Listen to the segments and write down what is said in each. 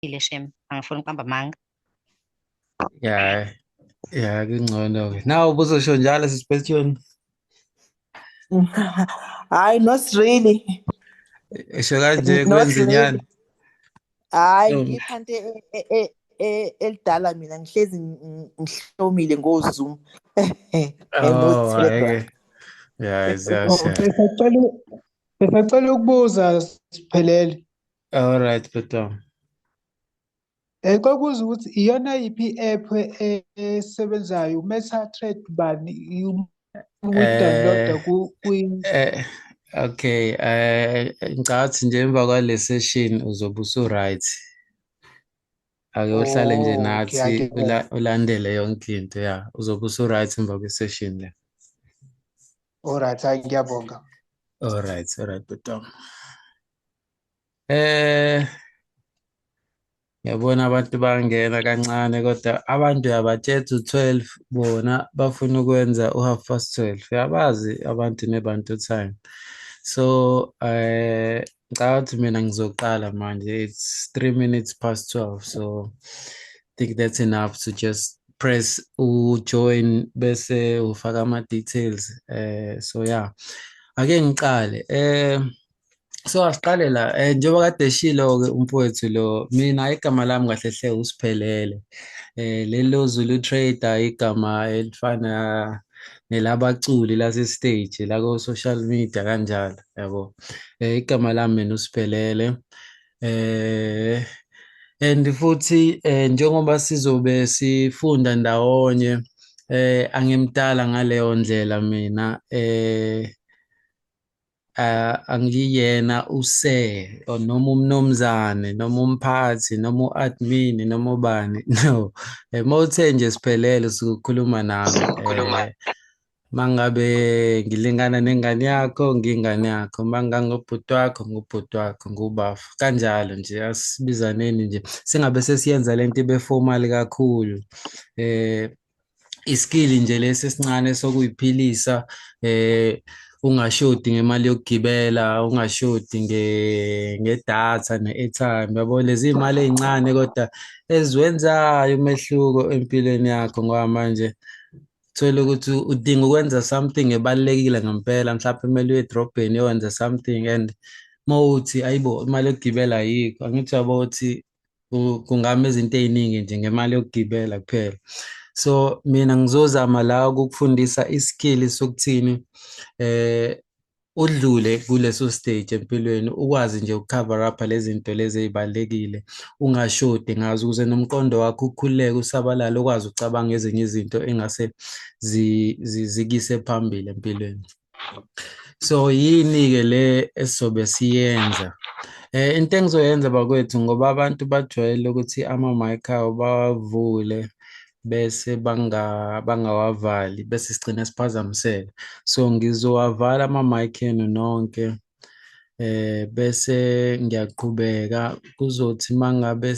ile shem angifuni ukuqamba amanga. Ya, ya kungcono-ke. Nawu ubuzosho njalo sisipesiyoni. Hayi, not really. Esho kanje Not kwenza really. inyani. Hayi, Um, ikhante elidala mina ngihlezi ngihlomile ngoZoom. No oh, Telegram. hhayi-ke. Ya, Oh, ziyasha. besacela ukubuza Siphelele. All right, bhetwana. Kwakuza ukuthi iyona yiphi i-app esebenzayo uMetaTrader bani ukuyi-download-a Eh, eh, okay. Ngicabanga nje emva kwale session uzobe usu-right. Ake uhlale nje Oh, okay, nathi ngiyabonga. ulandele yonke into ya. Uzobe usu-right emva kwesession le. Alright, hayi ngiyabonga. All right, bhetwana. Eh, Ngiyabona abantu bangena kancane kodwa abantu yabathetha u-12 bona bafuna ukwenza u-half past 12. Uyabazi abantu nebantu time. So ngicabanga ukuthi mina ngizoqala manje. It's 3 minutes past 12. So I think that's enough to just press ujoin bese ufaka ama-details. So yeah. Ake ngiqale. So asiqale la njengoba kade eshilo-ke umfowethu lo, mina igama lami kahle hle uSiphelele. Lelo Zulu Trader igama elifana nelabaculi lase-stage la ko-social media kanjalo yabo. Igama lami mina uSiphelele. Eh and futhi njengoba sizobe sifunda ndawonye, angimdala ngaleyo ndlela mina. Angiyena or noma umnumzane noma umphathi noma u-admin noma ubani no. Mawuthe nje Siphelele usuke ukhuluma nami mangabe ngilingana nengane yakho ngingane yakho, mangangubhuti wakho ngubhuti wakho ngubafu kanjalo nje, asibizaneni nje singabe sesiyenza lento ibe formal kakhulu. Iskili nje lesi esincane sokuyiphilisa, ungashodi ngemali yokugibela, ungashodi ngedatha ne-airtime, yabo lezi iy'mali ey'ncane kodwa eziwenzayo umehluko empilweni yakho ngoba manje thole ukuthi udinga ukwenza something ebalulekile ngempela, mhlawumbe kumele uye edrobheni uyokwenza something and mawuthi ayibo imali yokugibela ayikho, angithi uyabo ukuthi kungama izinto ey'ningi nje ngemali yokugibela kuphela. So mina ngizozama la ukukufundisa iskill sokuthini udlule kuleso stage empilweni, ukwazi nje ukucover up lezi zinto lezi ey'balulekile, ungashodi ngazo ukuze nomqondo wakho ukhululeke, usabalale, ukwazi ukucabanga ezinye izinto engase zikuyise phambili empilweni. So yini-ke le esizobe siyenza? Into engizoyenza bakwethu, ngoba abantu bajwayele ukuthi ama-mic abo bawavule bese bangawavali bese sigcine siphazamiseka. So ngizowavala ama-mic enu nonke, bese ngiyaqhubeka kuzothi mangabe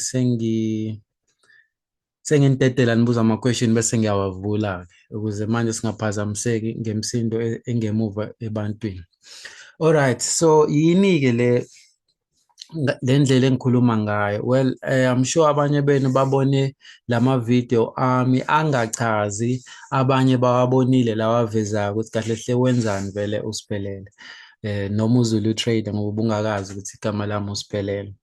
senginitetela nibuza ama-question bese ngiyawavula-ke ukuze manje singaphazamiseki ngemisindo engemuva ebantwini. Alright, so yini-ke le ndlela engikhuluma ngayo? Well, I'm sure abanye benu babone lama-video ami angachazi, abanye bawabonile lawa avezayo ukuthi kahle hle wenzani vele uSiphelele, noma uZulu Trader ngoba ubungakazi ukuthi igama lami uSiphelele.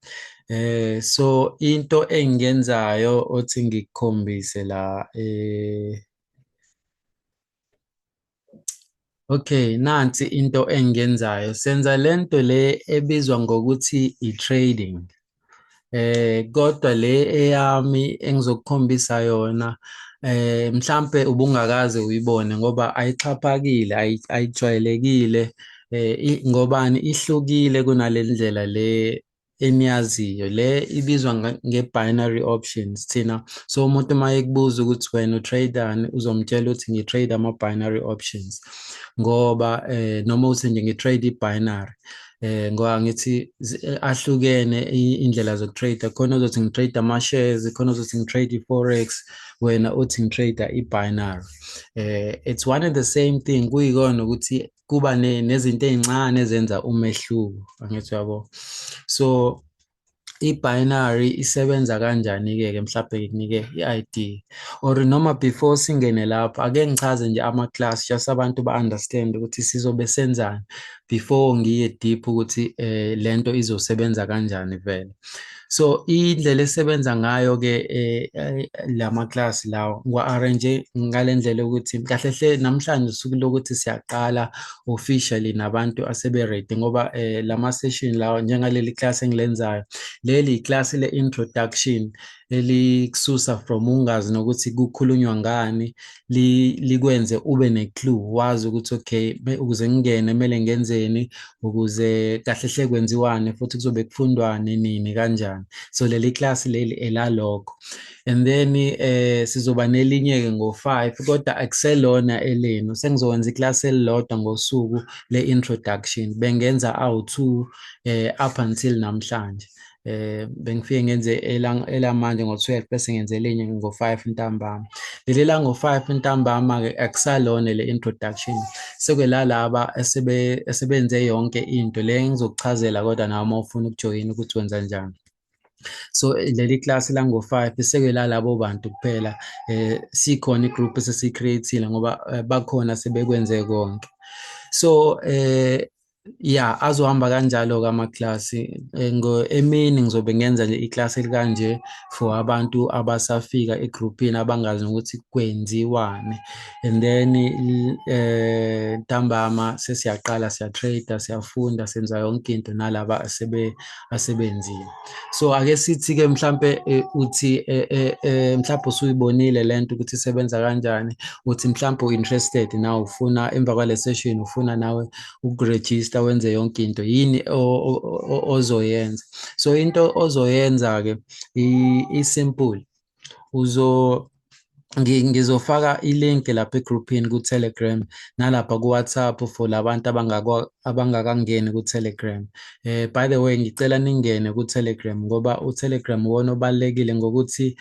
So into engiyenzayo othi ngikukhombise la, okay, nansi into engiyenzayo. Senza lento le ebizwa ngokuthi i-trading. Kodwa le eyami engizokukhombisa yona, mhlampe ubungakaze uyibone ngoba ayixhaphakile, ayijwayelekile, ngobani ihlukile kunale ndlela le eniyaziyo. Le ibizwa nge-binary options thina. So umuntu uma ekubuza ukuthi wena utraderani, uzomtshela ukuthi ngi-trade ama-binary options ngoba noma uthi nje ngi-trade i-binary. Ngoba ngithi ahlukene indlela zokutrade, khona uzothi ngitrade ama-shares, khona uzothi ngitrade i-forex, wena uthi ngitrade i-binary. It's one and the same thing, kuyikona ukuthi kuba nezinto ey'ncane ezenza umehluko, angithi uyabo. So i-binary isebenza kanjani-ke mhlawumbe ngikunike i-idea or noma before singene lapho ake ngichaze nje ama-class just abantu ba-understand ukuthi sizobe senzani before ngiye deep ukuthi lento izosebenza kanjani vele. So indlela esebenza ngayo-ke lama-class lawo ngiwa-arrange ngale ndlela ukuthi kahle hle namhlanje usuku lokuthi siyaqala officially nabantu asebe-ready ngoba lama-session lawa njengaleli class engilenzayo leli iklasi le-introduction elikususa from ungazi nokuthi kukhulunywa ngani likwenze ube ne-clue wazi ukuthi okay ukuze ngingene kumele ngenzeni ukuze kahle hle kwenziwane futhi kuzobe kufundwane nini kanjani. So leli klasi leli elalokho and then sizoba nelinye-ke ngo-5 kodwa akuselona elenu sengizokwenza iklasi elilodwa ngosuku le-introduction bengenza awu-2 up until namhlanje. Bengifike ngenze elamanje ngo-12 bese ngenze elinye ngo-5 ntambama. Leli la ngo-5 ntambama-ke akusalona le-introduction sekwelalaba esebenze yonke into le engizokuchazela kodwa nawe uma ufuna ukujoyina ukuthi wenza njani. So leli class la ngo-5 sekwelalabo bantu kuphela sikhona igroup esesicreate-ile ngoba bakhona sebekwenze konke. So yeah azohamba kanjalo-ke amaklasi emini ngizobe ngenza nje iklasi elikanje for abantu abasafika egroupini abangazi ukuthi kwenziwane and then ntambama sesiyaqala siyatrade siyafunda senza yonke into nalaba asebenzile. So ake sithi-ke mhlampe uthi mhlawumbe usuyibonile lento ukuthi isebenza kanjani uthi mhlawumbe u-interested nawe ufuna emva kwale session ufuna nawe ukurejista wenze yonke into yini ozoyenza. So into ozoyenza-ke i-simple ngizofaka ilink lapha egroupini ku-Telegram nalapha ku-WhatsApp for labantu abangakangeni ku-Telegram. By the way ngicela ningene ku-Telegram ngoba u-Telegram wona obalulekile ngokuthi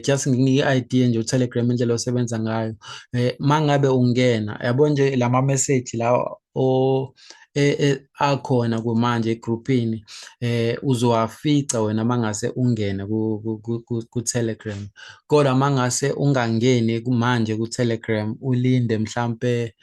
just ngikunike i-idea nje u-Telegram indlela osebenza ngayo. Mangabe ungena yabo nje lama message lawa akhona kumanje egroupini uzowafica wena mangase ungene ku-Telegram kodwa mangase ungangeni manje ku-Telegram ulinde mhlambe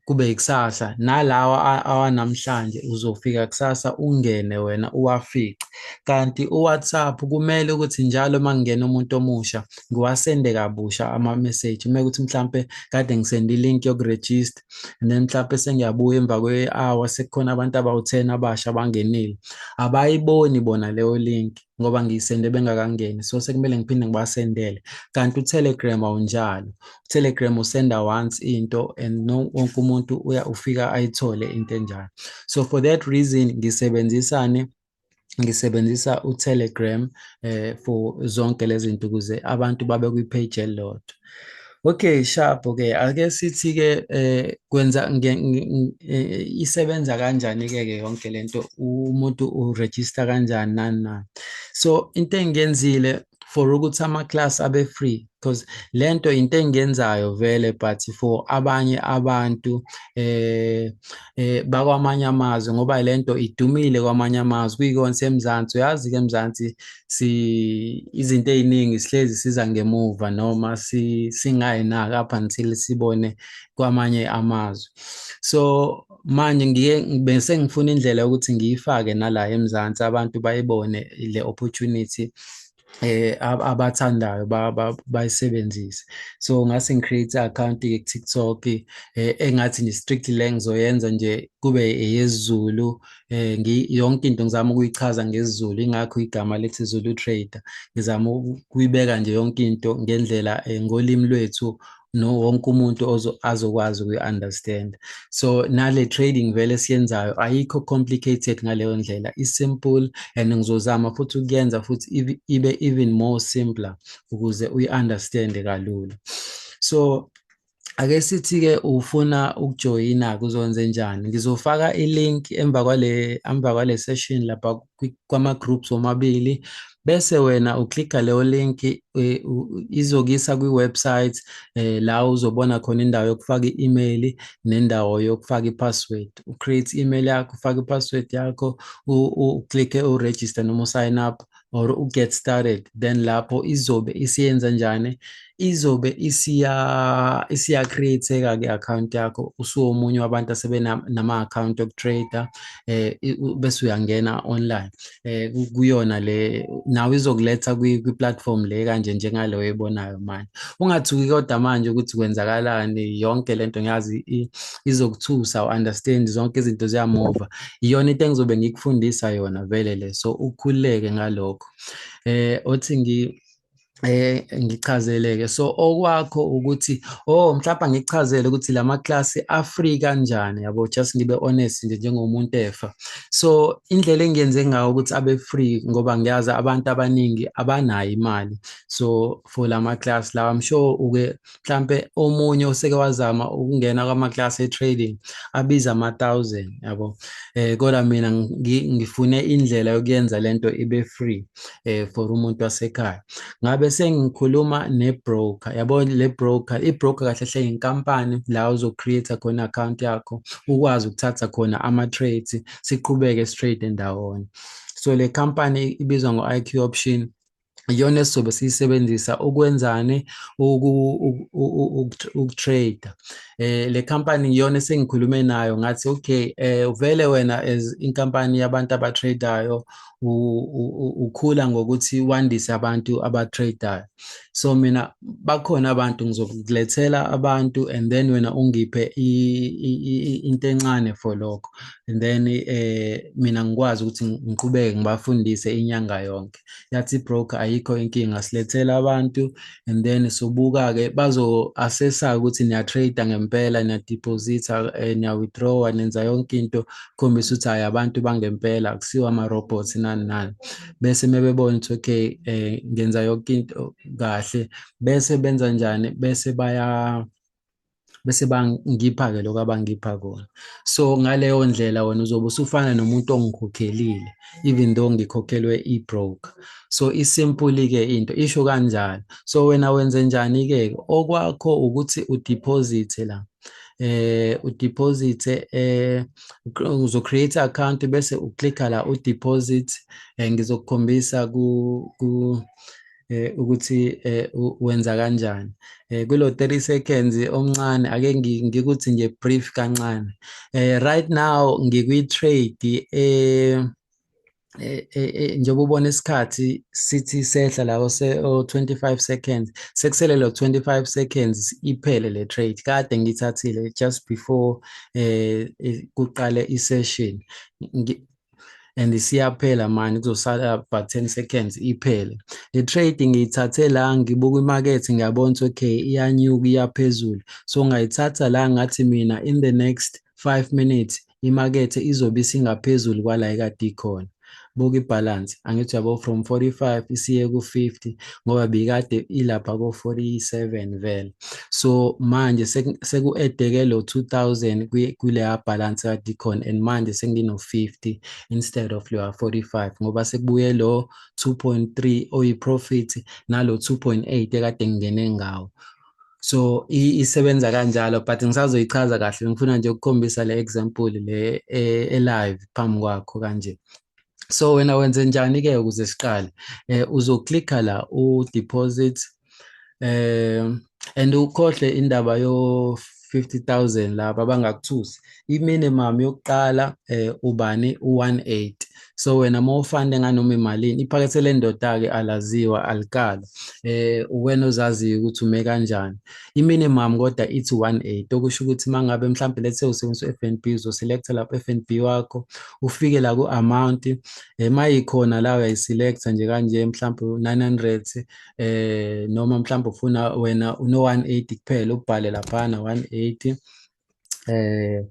kube ikusasa nalawa awanamhlanje uzofika kusasa ungene wena uwafice. Kanti uWhatsApp kumele ukuthi njalo mangena umuntu omusha ngiwasende kabusha ama-message uma ukuthi mhlambe kade ngisende ilink yokurejista and then mhlambe sengiyabuya emva kwe-hour sekukhona abantu abawu-10 abasha abangenile abayiboni bona leyo link ngoba ngiyisende bengakangeni so sekumele ngiphinde ngibasendele. Kanti uTelegram awunjalo, uTelegram usenda once into and wonke umuntu ufika ayithole into enjalo. So for that reason ngisebenzisa uTelegram for zonke lezi zinto ukuze abantu babe kwi-page elilodwa. Okay sharp. Okay ake sithi-ke kwenza isebenza kanjani-ke yonke lento umuntu uregister kanjani nani. So into engiyenzile for ukuthi ama-class abe free because lento into engiyenzayo vele but for abanye abantu bakwamanye amazwe ngoba lento idumile kwamanye amazwe kuyikona semzansi. Uyazi-ke emzansi izinto ey'ningi sihlezi siza ngemuva noma singayinaki up until sibone kwamanye amazwe. So manje bese ngifuna indlela yokuthi ngiyifake nala emzansi abantu bayibone le opportunity abathandayo bayisebenzise. So ngase ngicreate i-account ku-TikTok engathi nje strictly le ngizoyenza nje kube eyesiZulu yonke into ngizama ukuyichaza ngesiZulu ingakho igama lethi Zulu Trader ngizama ukuyibeka nje yonke into ngendlela ngolimi lwethu no wonke umuntu azokwazi ukuyi-understand. So nale trading vele siyenzayo ayikho complicated ngaleyo ndlela, i-simple and ngizozama futhi ukuyenza futhi ibe even more simpler ukuze uyi-understand kalula. So ake sithi-ke ufuna ukujoyina kuzokwenzenjani. Ngizofaka i-link emva kwale session lapha kwama-groups womabili, bese wena uklikha leyo link izokuyisa kwi-website la uzobona khona indawo yokufaka i-email nendawo yokufaka i-password. U-create i-email yakho, ufake i-password yakho, uklikhe u-register noma u-sign up or u-get started. Then lapho izobe isiyenza njani? Izobe isiya-create-eka ke account yakho usuwomunye wabantu nama-account okutrader bese uyangena online kuyona le nawe izokuletha kwi-platform le kanje njengale oyibonayo manje. Ungathuki kodwa manje ukuthi kwenzakalani, yonke lento ngiyazi izokuthusa u-understand zonke izinto ziyamova. Iyona into engizobe ngikufundisa yona vele le, so ukhululeke ngalokho. Othi ngichazeleke, so okwakho ukuthi mhlawumbe ngichazele ukuthi la maklasi afree kanjani yabo, just ngibe honest nje njengomuntu efa. So indlela engiyenze ngayo ukuthi abe free ngoba ngiyazi abantu abaningi abanayo imali, so for la maklasi lawa I'm sure mhlambe omunye oseke wazama ukungena kwamaklasi e-trading abiza ama-1,000 yabo. Kodwa mina ngifune indlela yokuyenza lento ibe free for umuntu wasekhaya. Ngabe sengikhuluma ne-broker, yabo le broker, i-broker kahle hle inkampani la uzo-create khona account yakho ukwazi ukuthatha khona ama-trades siqhubeke straight ndawonye. So le company ibizwa ngo-IQ Option, iyona esizobe siyisebenzisa ukwenzani ukutrade. Le company iyona esengikhulume nayo ngathi okay, vele wena as inkampani yabantu abatradeayo ukhula ngokuthi wandise abantu abatradeayo. So mina bakhona abantu ngizokulethela abantu and then wena ungiphe into encane for lokho, and then mina ngikwazi ukuthi ngiqhubeke ngibafundise inyanga yonke. Yathi broker ayikho inkinga, silethela abantu and then sobuka-ke bazo-assessa ukuthi niya-trade ngempela, niya-deposit-a, niya-withdraw, nenza yonke into khombisa ukuthi hhayi abantu bangempela akusiwo ama-robots nani nani. Bese mebebona ukuthi okay ngenza yonke into kahle, bese benza njani? Bese bangipha-ke lokho abangipha kona. So ngaleyo ndlela wena uzobe usufana nomuntu ongikhokhelile even though ngikhokhelwe i-broker. So isimple-ke into isho kanjalo. So wena wenze njani-ke? Okwakho ukuthi udeposite la, udeposite, uzo-create account bese uklikha la udeposit. Ngizokukhombisa ukuthi wenza kanjani. Kulo 30 seconds omncane ake ngikuthi nje brief kancane. Right now ngikwi-trade njengoba ubona isikhathi sithi sehla la 25 seconds, sekusele lo 25 seconds iphele le trade. Kade ngithathile just before kuqale i-session and siyaphela manje, kuzosala about 10 seconds iphele. Le trade ngiyithathe la, ngibuka imakethe ngiyabona ukuthi okay iyanyuka iyaphezulu, so ngayithatha la ngathi mina in the next 5 minutes imakethe izobe isingaphezulu kwala ekade ikhona. Buka ibalance, angithi yabo from 45 isiye ku-50 ngoba bikade ilapha ko-47 vele. So manje seku-edeke lo 2,000 kuleya balance kade ikhona and manje sengino-50 instead of leya 45 ngoba sekubuye lo 2.3 oyi-profit nalo 2.8 ekade ngingene ngawo. So isebenza kanjalo but ngisazoyichaza kahle, ngifuna nje ukukhombisa le example le live phambi kwakho kanje. So wena wenze njani-ke ukuze siqale? Uzoklikha la u-deposit and ukhohle indaba yo-50,000 lapha bangakuthusi. I-minimum yokuqala ubani? U-18. So wena mawufande nganoma imalini, iphakethe le ndoda-ke alaziwa alikalo, uwena ozaziyo ukuthi ume kanjani. I-minimum kodwa ithi 18, okusho ukuthi uma ngabe mhlawumbe let's say usebenzisa u-F_N_B uzo-selecta lapho u-F_N_B wakho, ufike la ku-amount, mayikhona la uyayi-selecta nje kanje mhlawumbe u-900 noma mhlawumbe ufuna wena uno-180 kuphela ubhale laphana 180. eh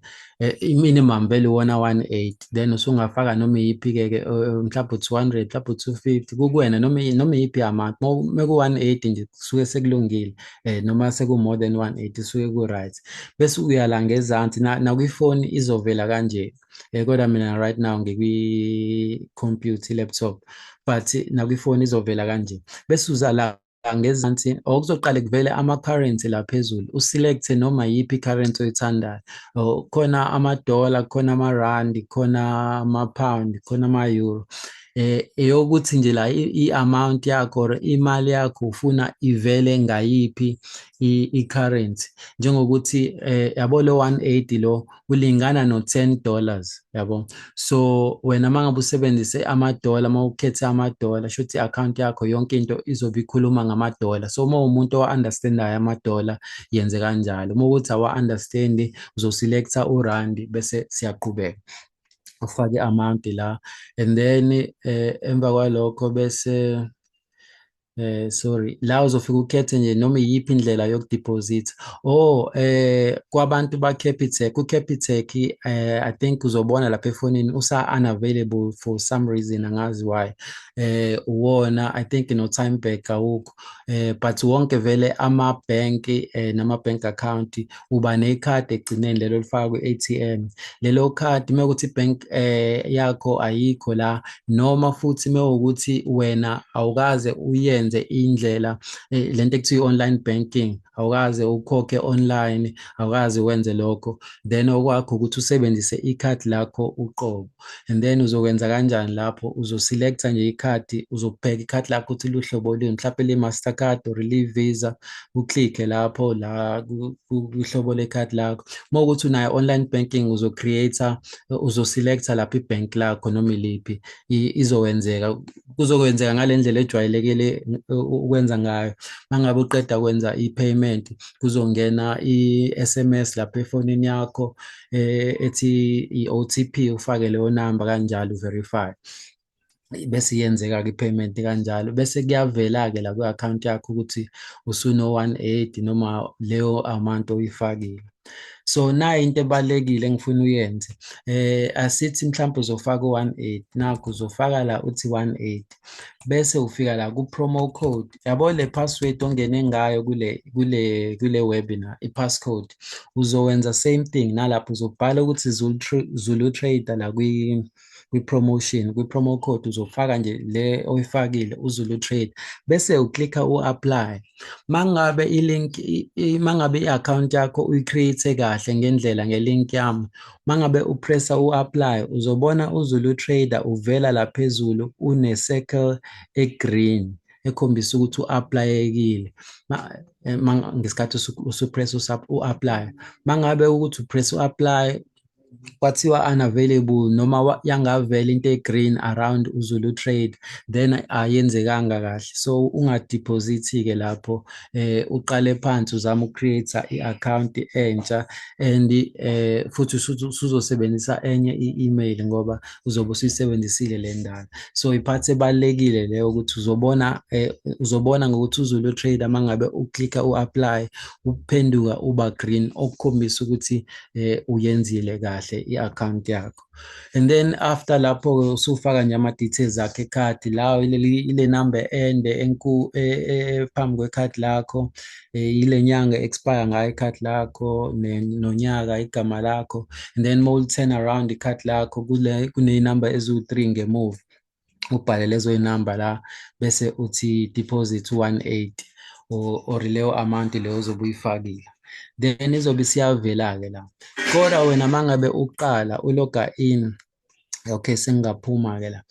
i-minimum vele wona 180, then usungafaka noma iyiphi-ke mhlawumbe u-200 mhlawumbe u-250 kukuwena noma iyiphi amount meku-180 nje kusuke sekulungile, noma seku-more than 180 suke ku-right, bese uya la ngezansi nakwifoni izovela kanje, kodwa mina right now ngikwi-computer i-laptop, but nakwifoni izovela kanje, bese uza la ngezansi or kuzoqale kuvele ama-currency la phezulu, uselect noma yiphi i-currency oyithandayo. Khona amadola, khona amarandi, khona ama-pound, khona ama-euro. Eyokuthi nje la i-amount yakho or imali yakho ufuna ivele ngayiphi i-currency, njengokuthi yabo lo 180 lo ulingana no-$10, yabo. So wena mangabe usebenzise amadola, mawukhethe amadola, shuthi i-account yakho yonke into izobe ikhuluma ngamadola. So uma umuntu owa-understand-ayo amadola yenze kanjalo, uma ukuthi awa-understand uzoselecta urandi bese siyaqhubeka, ufake i-amount la, and then emva kwalokho bese sorry, la uzofika ukhethe nje noma iyiphi indlela yokudeposit. Kwabantu ba-Capitec, u-Capitec I think uzobona lapha efonini usa-unavailable for some reason, angazi why. Uwona I think no-Tymebank awukho, but wonke vele amabhenki nama-bank account uba nekhadi ekugcineni lelo lifaka kwi-ATM. Lelo khadi mekuthi ibhenki yakho ayikho la, noma futhi mewukuthi wena awukaze uyenze indlela lento ekuthiwa i-online banking, awukaze ukhokhe online, awukaze wenze lokho, then okwakho ukuthi usebenzise ikhadi lakho uqobo. And then uzokwenza kanjani lapho? Uzoselecta nje ikhadi, uzobheka ikhadi lakho ukuthi luhlobo luni, mhlawumbe li-Mastercard or li-Visa, uklikhe lapho la kuhlobo lekhadi lakho. Uma ukuthi unayo online banking uzoselecta lapho ibhenki lakho noma iliphi, kuzokwenzeka ngale ndlela ejwayelekile ukwenza ngayo. Mangabe uqeda kwenza i-payment kuzongena i-SMS lapha efonini yakho ethi i-OTP, ufake leyo namba kanjalo verify, bese iyenzeka-ke i-payment kanjalo, bese kuyavela-ke la kwi-account yakho ukuthi usuno-180 noma leyo amount oyifakile. So nayo into ebalulekile engifuna uyenze, asithi mhlawumbe uzofaka u-180, nakho uzofaka la uthi 180, bese ufika la ku-promo code, yabo le password ongene ngayo kule webinar, i-passcode, uzowenza same thing nalapho, uzobhala ukuthi Zulu Trader la kwi-promotion, kwi-promo code uzofaka nje le oyifakile uZulu Trade, bese uklikha u-apply. Mangabe mangabe i-account yakho uyi-create kahle ngendlela ngelink yami, mangabe upressa u-apply uzobona uZulu Trader uvela la phezulu une-circle e-green ekhombisa ukuthi u-applyekile ngesikhathi usupressa u-apply. Mangabe ukuthi upressa u-apply kwathiwa unavailable noma yangavela into e-green around uZulu Trade, then ayenzekanga kahle, so ungadeposit-ke lapho, uqale phansi uzama uku-create i-account entsha, and futhi usuzosebenzisa enye i-email ngoba uzobe usuyisebenzisile le ndala. So iphathi ebalulekile leyo ukuthi uzobona ngokuthi uZulu Trader mangabe uklikha u-apply uphenduka uba green, okukhombisa ukuthi uyenzile kahle i-account yakho. And then after lapho usufaka nje ama-details akho ekhadi lawo, ile number ende phambi kwekhadi lakho, ile nyanga expire ngayo ikhadi lakho, nonyaka, igama lakho, and then turn around ikhadi lakho kuney'namba eziwu-3 ngemuva, ubhale lezo y'namba la, bese uthi deposit 180 or leyo amount leyo ozobe uyifakile, then izobe isiyavela-ke la. Kodwa wena mangabe uqala uloga in, okay, sengingaphuma-ke la,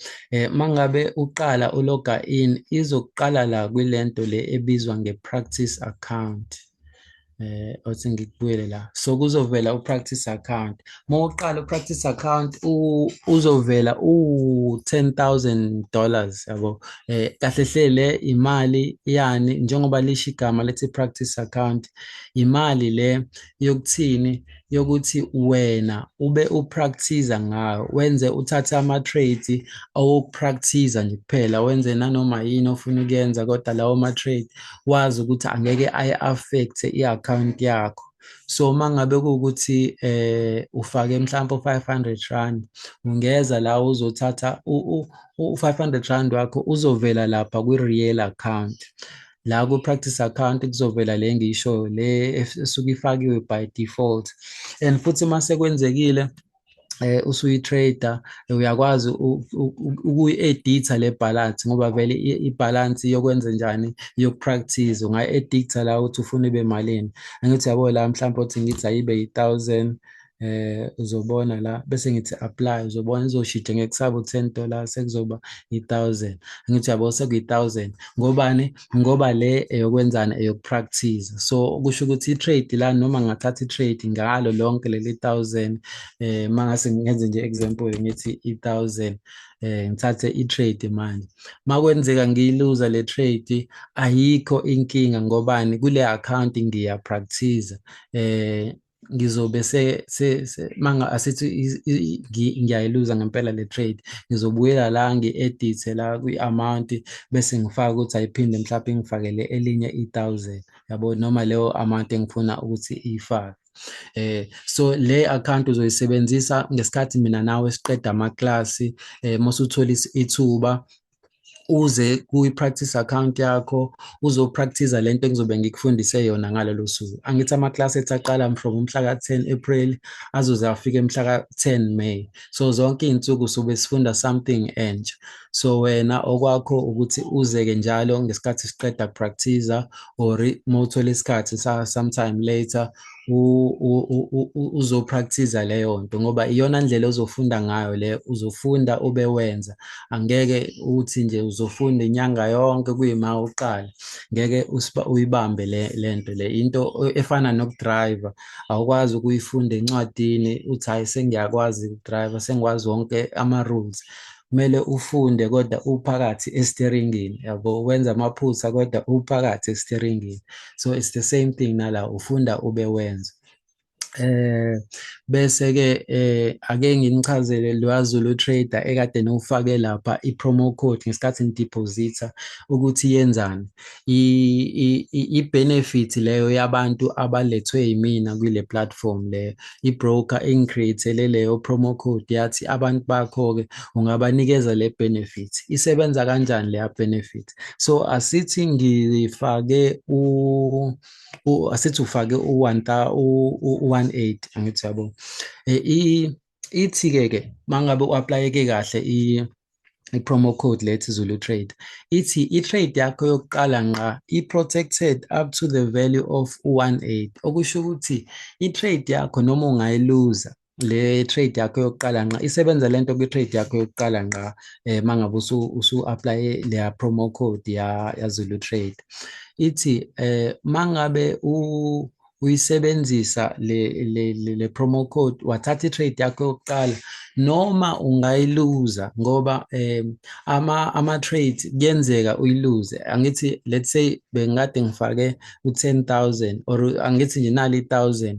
mangabe uqala uloga in, izokuqala la kwilento le ebizwa nge-practice account. Othi ngikubuyele la, so kuzovela u-practice account. Uma uqala u-practice account uzovela $10,000, yabo. Kahle hle le imali yani, njengoba lisho igama lethi practice account, imali le yokuthini, yokuthi wena ube upractice ngayo, uthathe ama-trade awokupractice nje kuphela, wenze nanoma yini ofuna ukuyenza, kodwa lawo ma-trade wazi ukuthi angeke ayi-affect i-account yakho, So mangabe kuwukuthi ufake mhlawumbe u-R500 ungeza la uzothatha u-R500 wakho uzovela lapha kwi-real account. La ku-practice account kuzovela le ngisho le esuke ifakiwe by default, and futhi mase kwenzekile usuyi-trader uyakwazi ukuyi-editha le balance ngoba vele i-balance yokwenza njani yoku-practice ungayi-editha la uthi ufuna ibe malini. Angithi yabo la mhlawumbe uthi ngithi ayibe yi-1,000 uzobona la bese ngithi apply, uzobona izoshintsha ngekusaba u-$10 sekuzoba yi-1,000. Angithi yabo sekuyi-1,000 ngobani? Ngoba le eyokwenzana eyoku-practice. So kusho ukuthi i-trade la noma ngathatha i-trade ngalo lonke leli 1,000 mangase ngenze nje example ngithi 1,000 ngithathe i-trade manje. Makwenzeka ngiyiluza le trade ayikho inkinga ngobani kule account ngiya-practice ngizobe asithi ngiyayiluza ngempela le trade ngizobuyela la ngi-edithe la kwi-amount bese ngifaka ukuthi ayiphinde mhlawumbe ngifakele elinye 1,000 yabo noma leyo amount engifuna ukuthi iyifake. So le account uzoyisebenzisa ngesikhathi mina nawe siqeda amaklasi masuthola ithuba uze kuyi-practice account yakho uzopractice lento engizobe ngikufundise yona ngalelo suku. Angithi amaklasi ethu aqala from umhla ka-10 April azoze afike mhla ka-10 May. So zonke iy'nsuku sobe sifunda something entsha. So wena okwakho ukuthi uze-ke njalo ngesikhathi siqeda practice or mawuthola isikhathi sometime later uzopractice leyo nto ngoba iyona ndlela ozofunda ngayo le uzofunda ube wenza. Angeke uthi nje uzofunda inyanga yonke kuyima uqala ngeke uyibambe le nto le into efana nokudrive awukwazi ukuyifunda encwadini uthi hayi sengiyakwazi ukudrive sengikwazi wonke ama-rules. Kumele ufunde kodwa uphakathi esiteringini yabo wenza amaphutha kodwa uphakathi esiteringini. So it's the same thing nala ufunda ube wenza. Bese-ke ake nginichazele lwazi lo-trader ekade nowufake lapha i-promo code ngesikhathi nidepositha ukuthi yenzani. I-benefit leyo yabantu abalethwe yimina kwile platform leyo i-broker engicreate-ele leyo promo code yathi abantu bakho-ke ungabanikeza le benefit. Isebenza kanjani leya benefit? So asithi ngifake asithi ufake u-1,800 angithi yabo ithi-ke mangabe u-apply-eke kahle i-promo code lethi Zulu Trade ithi i-trade yakho yokuqala ngqa i-protected up to the value of 1,800 okusho ukuthi i-trade yakho noma ungayiluza le trade yakho yokuqala ngqa isebenza lento kwi-trade yakho yokuqala ngqa mangabe usu-apply leya promo code ya Zulu Trade. Ithi mangabe uyisebenzisa le promo code wathatha i-trade yakho yokuqala noma ungayiluza ngoba ama-trade kuyenzeka uyiluze. Angithi let's say bengikade ngifake u-10,000 or angithi nje nali 1,000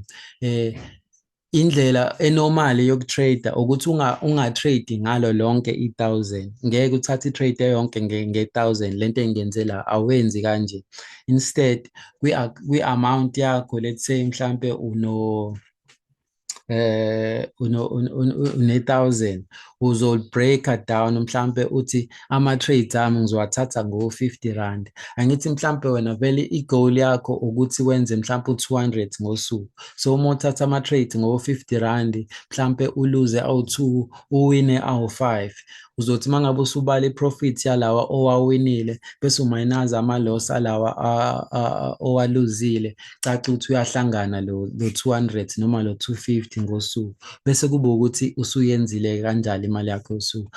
indlela enormali yokutrader ukuthi ungatrade ngalo lonke 1,000 ngeke uthathe itrade yonke nge-1,000 lento engiyenzela awenzi kanje. Instead kwi-amount yakho let's say mhlambe une-1,000 uzol-break-a down mhlambe uthi ama-trades ami ngizowathatha ngo-R50. Angithi mhlambe wena vele i-goal yakho ukuthi wenze mhlambe u-200 ngosuku. So uma uthatha ama-trades ngo-R50 mhlambe uluze awu-2 uwine awu-5 uzothi mangabe usubala i-profit yalawa owawinile bese umayinaza ama-loss alawa owaluzile caca ukuthi uyahlangana lo 200 noma lo 250 ngosuku bese kube ukuthi usuyenzile kanjalo imali yakho yosuku.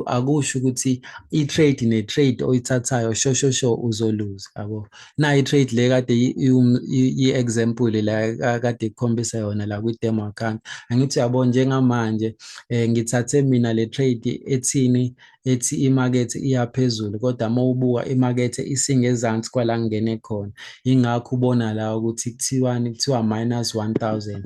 Akusho ukuthi i-trade ne-trade oyithathayo sho uzoluza yabo. Na i-trade le kade i-example la kade ikhombisa yona la kwi-demo account angithi yabo njengamanje ngithathe mina le trade ethini ethi imakethe iyaphezulu kodwa mawubuka imakethe isingezansi kwala ngene khona ingakho ubona la ukuthi kuthiwa -1,000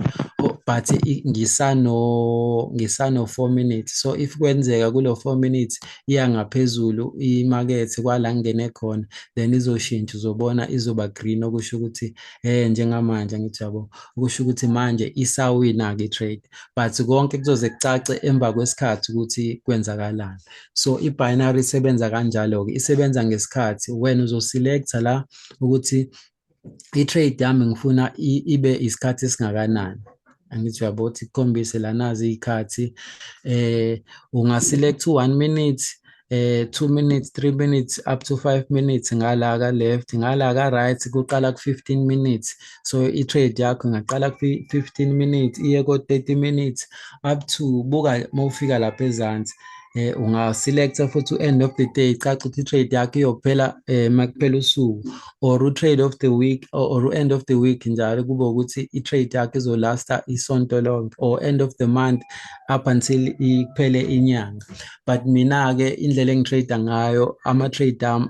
but ngisano 4 minutes. So if kwenzeka kulo 4 minutes iya ngaphezulu imakethe kwala ngene khona, then izoshintsha, uzobona izoba green, okusho ukuthi njengamanje angithi yabo, okusho ukuthi manje isawina-ke i-trade, but konke kuzoze kucace emva kwesikhathi ukuthi kwenzakalani. So i-binary isebenza kanjalo-ke, isebenza ngesikhathi. Wena uzoselecta la ukuthi i-trade yami ngifuna ibe isikhathi esingakanani. Angithi uyabo ukuthi kukhombise la nazi iy'khathi. Ungaselect 1 minute, 2 minutes, 3 minutes, up to 5 minutes ngala ka-left, ngala ka-right kuqala ku-15 minutes. So i-trade yakho ingaqala ku-15 minutes iye ko-30 minutes up to, buka mawufika lapha ezansi. Ungaselecta futhi u-end of the day, caca ukuthi i-trade yakho iyophela makuphela usuku, or u-trade of the week, or u-end of the week njalo kube ukuthi i-trade yakho izolasta isonto lonke, or end of the month up until iphele inyanga. But mina-ke indlela engi-trade ngayo, ama-trade ami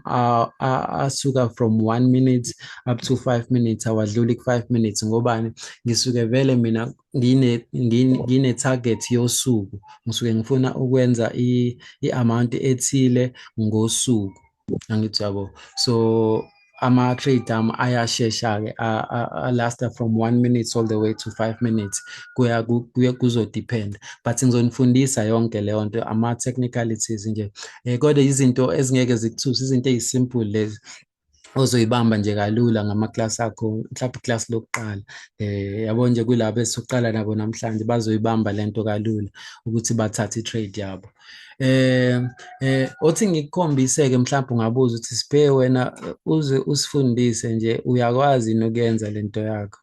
asuka from 1 minute up to 5 minutes, awadluli ku-5 minutes. Ngobani? Ngisuke vele mina ngine-target yosuku, ngisuke ngifuna ukwenza i-amount ethile ngosuku, angithi yabo. So ama-trade ami ayashesha-ke, alasta from 1 minute all the way to 5 minutes, kuzodependa, but ngizonifundisa yonke leyo nto, ama-technicalities nje. Kodwa izinto ezingeke zikuthuse, izinto ezisimple lezi ozoyibamba nje kalula ngamaklasi akho, mhlawumbe iklasi lokuqala. Yabo nje kulabo esokuqala nabo namhlanje bazoyibamba lento kalula ukuthi bathathe i-trade yabo. Othi ngikukhombise-ke, mhlawumbe ungabuza ukuthi Siphe, wena uze usifundise nje, uyakwazi nokuyenza lento yakho?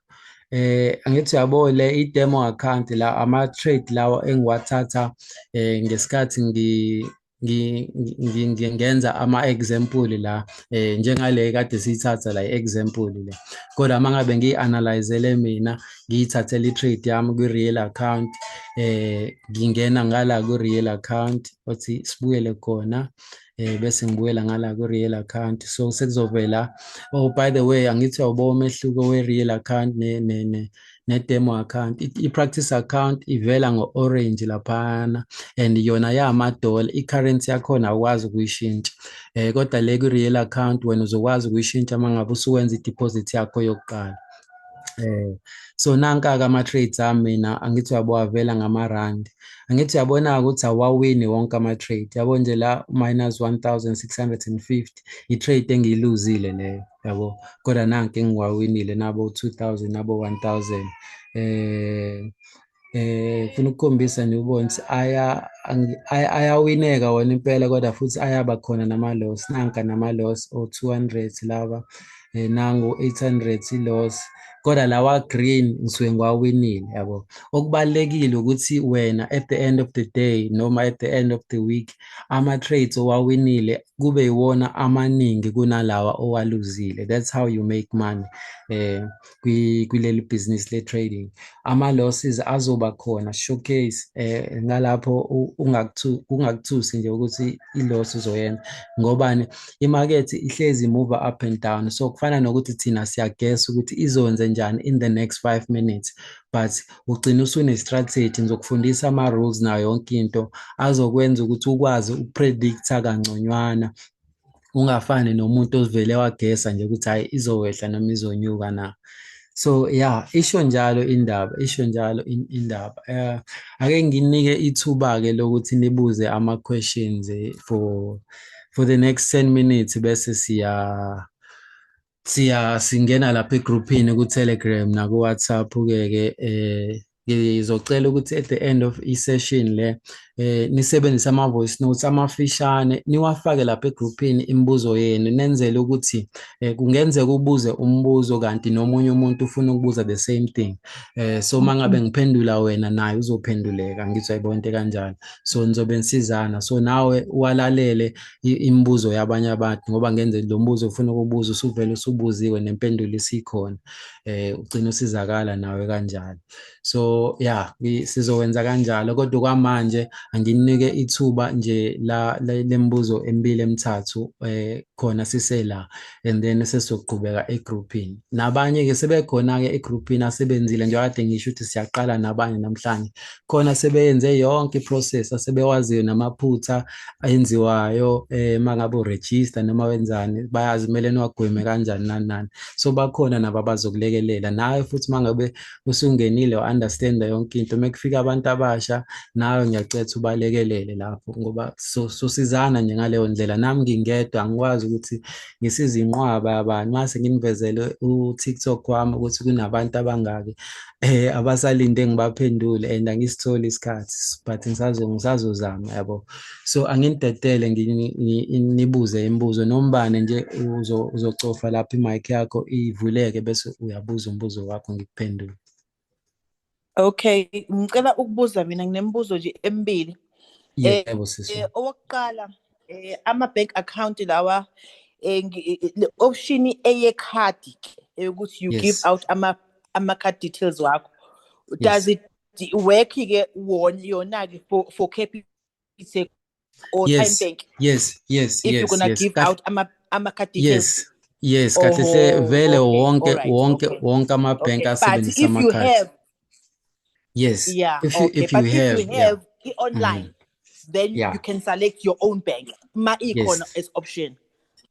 Angithi uyabo, le i-demo account la, ama-trade lawa engiwathatha ngesikhathi ngenza ama-example la, njengale kade siyithatha la i-example le. Kodwa uma ngabe ngiyi-analyzele mina, ngiyithathele i-trade yami kwi-real account, ngingena ngala ku-real account, othi sibuyele khona, bese ngibuyela ngala ku-real account. So sekuzovela, oh by the way, angithi uyawubona umehluko we-real account ne-demo account. I-practice account ivela ngo-orange laphana, and yona yama-dollar, i-currency yakhona awukwazi ukuyishintsha. Kodwa le ku-real account wena uzokwazi ukuyishintsha uma ngabe usuwenza i-deposit yakho yokuqala. So nanka-ke ama-trades ami mina, angithi uyabo avela ngamarandi. Angithi uyabona ukuthi awawini wonke ama-trade. Yabo nje la -1,650 i-trade engiyiluzile leyo, yabo. Kodwa nanke engiwawinile, nabo 2,000, nabo 1,000. Funa ukukhombisa nje ubone ukuthi ayawineka wona impela, kodwa futhi ayaba khona nama-loss. Nanka nama-loss o-200 laba, nangu 800 i-loss. Kodwa lawa green ngisuke ngiwawinile, yabo. Okubalulekile ukuthi wena at the end of the day, noma at the end of the week, ama-trades owawinile kube yiwona amaningi kunalawa owaluzile. That's how you make money kwileli business le-trading. Ama-losses azoba khona, showcase ngalapho ungakuthusi nje ukuthi i-loss uzoyenza. Ngobani? Imakethe ihlezi move up and down, so kufana nokuthi thina siyagesa ukuthi izonze njani in the next 5 minutes, but ugcina usune-strategy. Ngizokufundisa ama-rules nayo yonke into azokwenza ukuthi ukwazi ukupredicta kangconywana, ungafani nomuntu ozivele wagesa nje ukuthi hayi izowehla noma izonyuka na. So yeah, isho njalo indaba. Ake nginike ithuba-ke lokuthi nibuze ama-questions for the next 10 minutes, bese singena lapha egroupini ku-Telegram naku-WhatsApp-ke. Ngizocela ukuthi at the end of i-session le nisebenzise ama-voice notes amafishane, niwafake lapha egroupini imibuzo yenu, nenzele ukuthi kungenzeka ubuze umbuzo kanti nomunye umuntu ufuna ukubuza the same thing. So uma ngabe ngiphendula wena, naye uzophenduleka, ngithi uyayibona into kanjalo. So nizobe nisizana, so nawe walalele imibuzo yabanye abantu, ngoba ngenzeka lo mbuzo ufuna ukubuza usuvele usubuziwe nempendulo isikhona, ugcina usizakala nawe kanjalo. So yeah, sizowenza kanjalo, kodwa kwamanje anginike ithuba nje lembuzo emibili emithathu khona sisela and then sesoqhubeka egroupini. Nabanye-ke sebekhona-ke egroupini asebenzile nje kade ngisho ukuthi siyaqala nabanye namhlanje. Khona sebeyenze yonke i-process asebewaziyo namaphutha ayenziwayo mangabe uregister noma wenzani bayazi kumele niwagweme kanjani nani nani. So bakhona nabo abazokulekelela nawe futhi mangabe usungenile wa-understand-a yonke into mekufika abantu abasha nawe ngiyacetha ubalekelele lapho ngoba sosizana nje ngaleyo ndlela. Nami ngingedwa angikwazi ukuthi ngisize inqwaba yabani mase nginivezele u-TikTok wami ukuthi kunabantu abangaki abasalinde ngibaphendule and angisitholi isikhathi but ngisazozama yabo. So anginidedele nibuze imibuzo nombane nje uzocofa lapho i-mic yakho ivuleke bese uyabuza umbuzo wakho ngikuphendule. Okay, ngicela ukubuza mina nginemibuzo nje emibili. Yebo sisi. Owokuqala ama-bank account lawa le option eyekhadi ukuthi you give out ama-card details wakho. Does it work-ke yona-ke for Capitec or Time Bank? Yes. If you're gonna give out ama-card details. Yes, kahle hle vele wonke ama-bank But asebenzisa if you ama-card. have, Yes. yeah, If but you if you have it online, then Yeah. you can select your own bank. Yes. As option.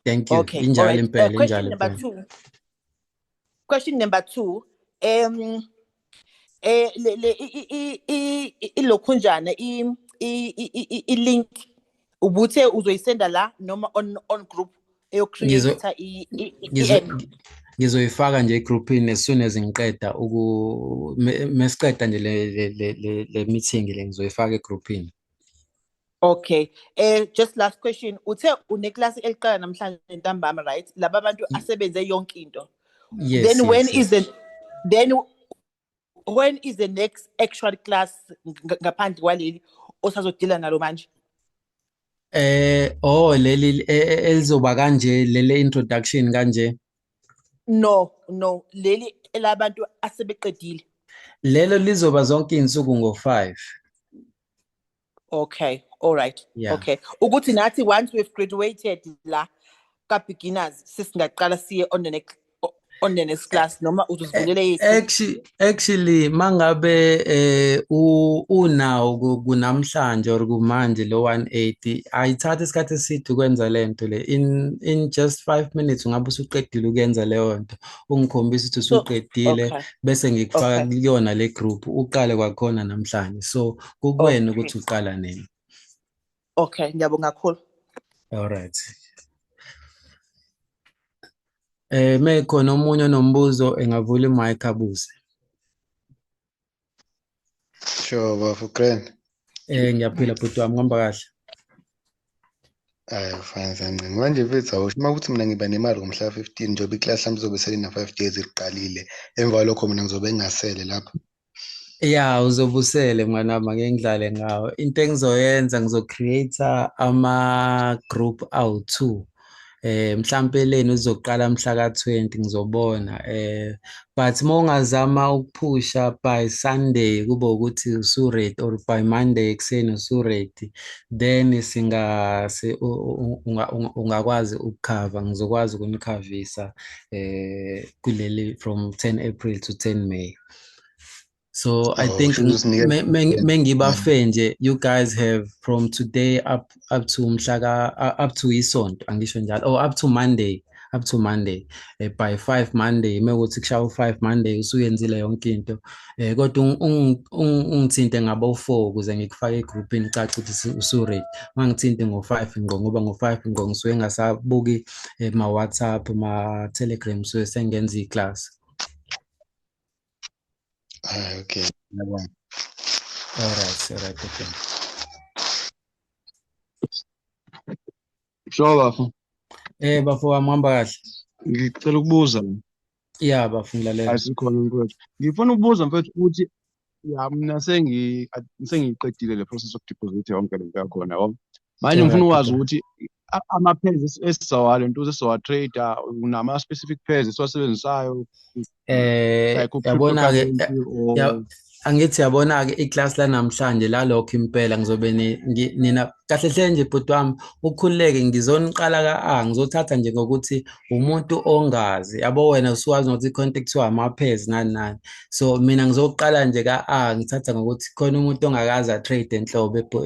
Thank you. Okay, Injalo all right. impela, Question injalo number impela. two. Question number two. Ilokhunjana i-link ubuthe uzoyisenda la noma on group eyocreate i-app. Ngizoyifaka nje egroupini as soon as ngiqeda mesiqeda nje le meeting le ngizoyifaka egroupini. Okay. Just last question. Uthe uneclass eliqala namhlanje ntambama, right? Laba abantu asebenze yonke into. Yes. Then when is the next actual class ngaphandle kwaleli osazodila nalo manje? Leli elizoba kanje lele introduction kanje. No, leli elabantu asebeqedile. Lelo lizoba zonke insuku ngo-5. Okay, all right. Yeah. Okay. Ukuthi nathi once we've graduated la ka beginners sisingaqala siye on the next class noma uzosivulele yethu. Actually mangabe unawo kunamhlanje or kumanje lo 180 ayithatha isikhathi eside ukwenza lento le in just 5 minutes ungabe usuqedile ukwenza leyo nto ungikhombisa ukuthi usuqedile bese ngikufaka kuyona le group uqale kwakhona namhlanje so kukwena ukuthi uqala nini. Okay, ngiyabonga kakhulu. All right. Mekhona omunye onombuzo engavula i-mic abuze. Sure, bafugren. Ngiyaphila bhuti wami ngihamba kahle. Fine sanqini. Manje mfethu awusho uma ukuthi mina ngiba nemali ngomhla 15 njengoba iclass lami izobe selina 5 days iqalile. Emva lokho mina ngizobe ngingasele lapha. Yeah, uzobusele mwana make ngidlale ngawo. Into engizoyenza ngizocreate ama-group awu-2. Mhlampe leni uzoqala mhla ka-20 ngizobona but uma ungazama ukuphusha by Sunday kube ukuthi usu-ready or by Monday ekuseni usu-ready then ungakwazi ukukhava ngizokwazi ukunikhavisa kuleli from 10 April to 10 May. So I think mengibafe nje you guys have from today up to up to isonto angisho njalo or up to Monday by 5 Monday mekuthi kushawa 5 Monday usuyenzile yonke into kodwa ungithinte ngabo 4 ukuze ngikufake egroupini caca ukuthi usu-ready mangithinte ngo-5 ngqo ngoba ngo-5 ngqo ngisuke ngasabuki ma WhatsApp ma Telegram so sengenza iclass. Okay. All right, okay. Sure bafo. Bafo wami ngihamba kahle. Ngicela ukubuza. Yeah bafo ngilalela. Asikhona mfethu. Ngifuna ukubuza mfethu ukuthi ya mina sengiqedile le process of deposit yonke lento yakhona yabo. Manje ngifuna ukwazi ukuthi ama-pairs esizawale nto esizowa-trader unama-specific pairs esiwasebenzisayo. Yabona-ke Angithi yabona-ke iclass lanamhlanje lalokho impela ngizobe nina kahle hle nje bhuti wami ukhululeke ngizoniqala ka-A ngizothatha nje ngokuthi umuntu ongazi yabo wena usuwazi nokuthi i-contact kuthiwa ama-pairs nani nani. So mina ngizoqala nje ka-A ngithatha ngokuthi khona umuntu ongakaze a-trade enhlobo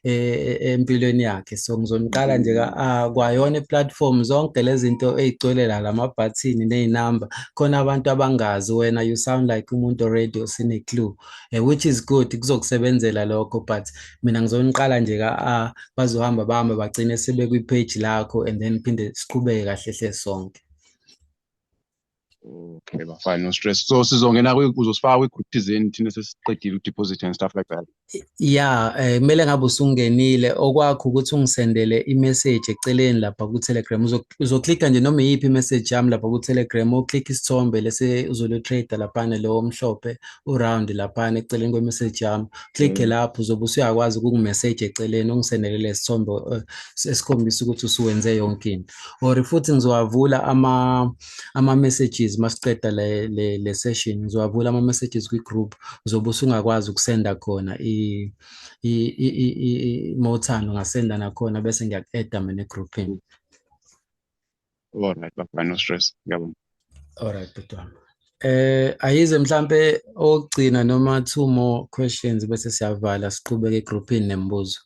empilweni yakhe. So ngizoniqala nje ka-A kwayona i-platform zonke lezi zinto ey'gcwele la lamabhathini ney'namba khona abantu abangazi wena you sound like umuntu already osine-clue which is good kuzokusebenzela lokho but mina ngizoniqala nje ka-A bazohamba bahamba bagcine sebekwi-page lakho and then phinde siqhubeke kahle hle sonke. Okay, bafana, no stress. So sizongena uzosifaka kwi-group thizeni thina sesiqedile udeposit and stuff like that. Ya, kumele ngabe usungenile okwakho ukuthi ungisendele i-message eceleni lapha ku-Telegram uzoklikha nje noma iyiphi i-message yami lapha ku-Telegram uklikha isithombe lese uzolo-trade laphana lo omhlophe u-round laphana eceleni kwe-message yami klikhe lapho uzobe usuyakwazi ukungi-message eceleni ungisendele lesi sithombe esikhombisa ukuthi usuwenze yonke into or futhi ngizowavula ama-messages masiqeda le session ngizowavula ama-messages kwi-group uzobe usungakwazi ukusenda khona mawuthanda ungasenda nakhona bese ngiyaku-add-a mina egroupini. Alright, bafana, no stress. Ngiyabonga. Alright bhuti wami. Ayize mhlampe okugcina noma 2 more questions bese siyavala siqhubeke egroupini nemibuzo.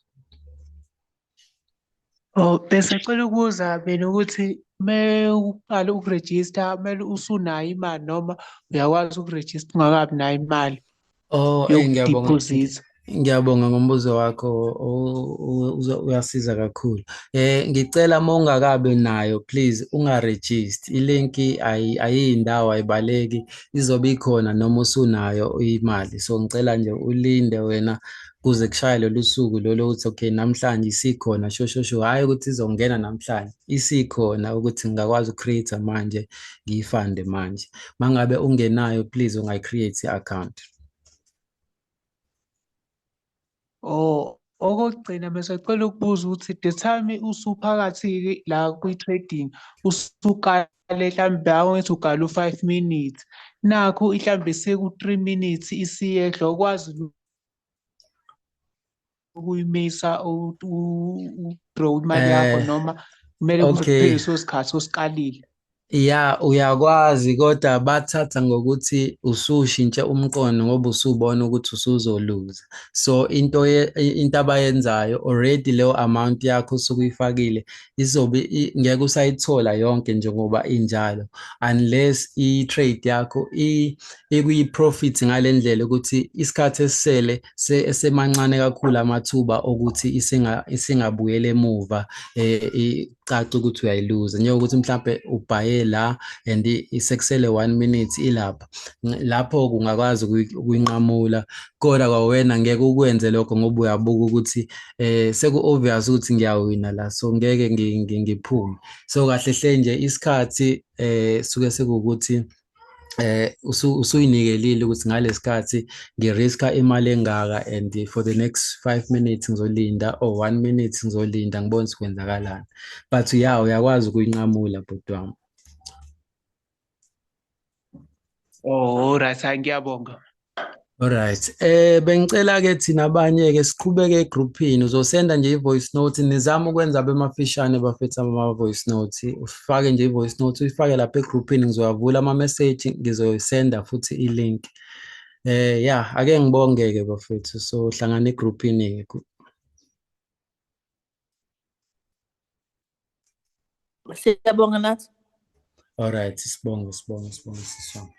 Oh, bese cela ukubuza mina ukuthi uqala ukurejista kumele usunayo imali noma uyakwazi ukurejista ungakabi nayo imali Ngiyabonga. yokudiphozitha. Ngiyabonga ngombuzo wakho uyasiza kakhulu. Ngicela uma ungakabi nayo please ungaregister. Ilinki ayindawo ayibaleki izobe ikhona noma usunayo imali. So ngicela nje ulinde wena kuze kushaye lolu suku lolo uthi okay namhlanje isikhona shosho hayi ukuthi izongena namhlanje isikhona ukuthi ngingakwazi ucreate manje ngiyifande manje. Mangabe ungenayo please ungayicreate i-account. Oh, okokugcina bese cela ukubuza ukuthi the time usuphakathi la kwi-trading usukale mhlawumbe awuthi ukale u-5 minutes nakho mhlawumbe seku-3 minutes isiyehla ukwazi ukuyimisa u-draw imali yakho noma kumele kuze Okay. kuphele leso sikhathi osikalile. Ya, uyakwazi kodwa bathatha ngokuthi usushintshe umqondo ngoba usubona ukuthi usuzoluza. So into abayenzayo already leyo amount yakho usukuyifakile izobe ngeke usayithola yonke njengoba injalo unless i-trade yakho ikuyi-profit ngale ndlela ukuthi isikhathi esisele esemancane kakhulu amathuba okuthi isingabuyela emuva caca ukuthi uyayiluza njengokuthi mhlampe ubhaye la and isekusele 1 minute ilapha lapho kungakwazi ukuyinqamula kodwa kwawena ngeke ukwenze lokho ngoba uyabuka ukuthi seku-obvious ukuthi ngiyawina la so ngeke ngiphume. So kahle hle nje isikhathi suke sekuwukuthi usuyinikelile ukuthi ngalesikhathi ngiriska imali engaka and for the next 5 minutes ngizolinda or 1 minute ngizolinda ngibone ukuthi kwenzakalani but uyakwazi ukuyinqamula bhuti wami. Oh, alright, ngiyabonga. Alright, bengicela-ke thina abanye-ke siqhubeke egroupini uzosenda nje i-voice note nizame ukwenza abemafishane bafethu ama-voice note ufake nje i-voice note uyifake lapha egroupini ngizowavula ama-message ngizoyisenda futhi i-link. Ya ake ngibonge-ke bafethu so hlangana egroupini-ke. Siyabonga nathi. Alright, sibonge siswami.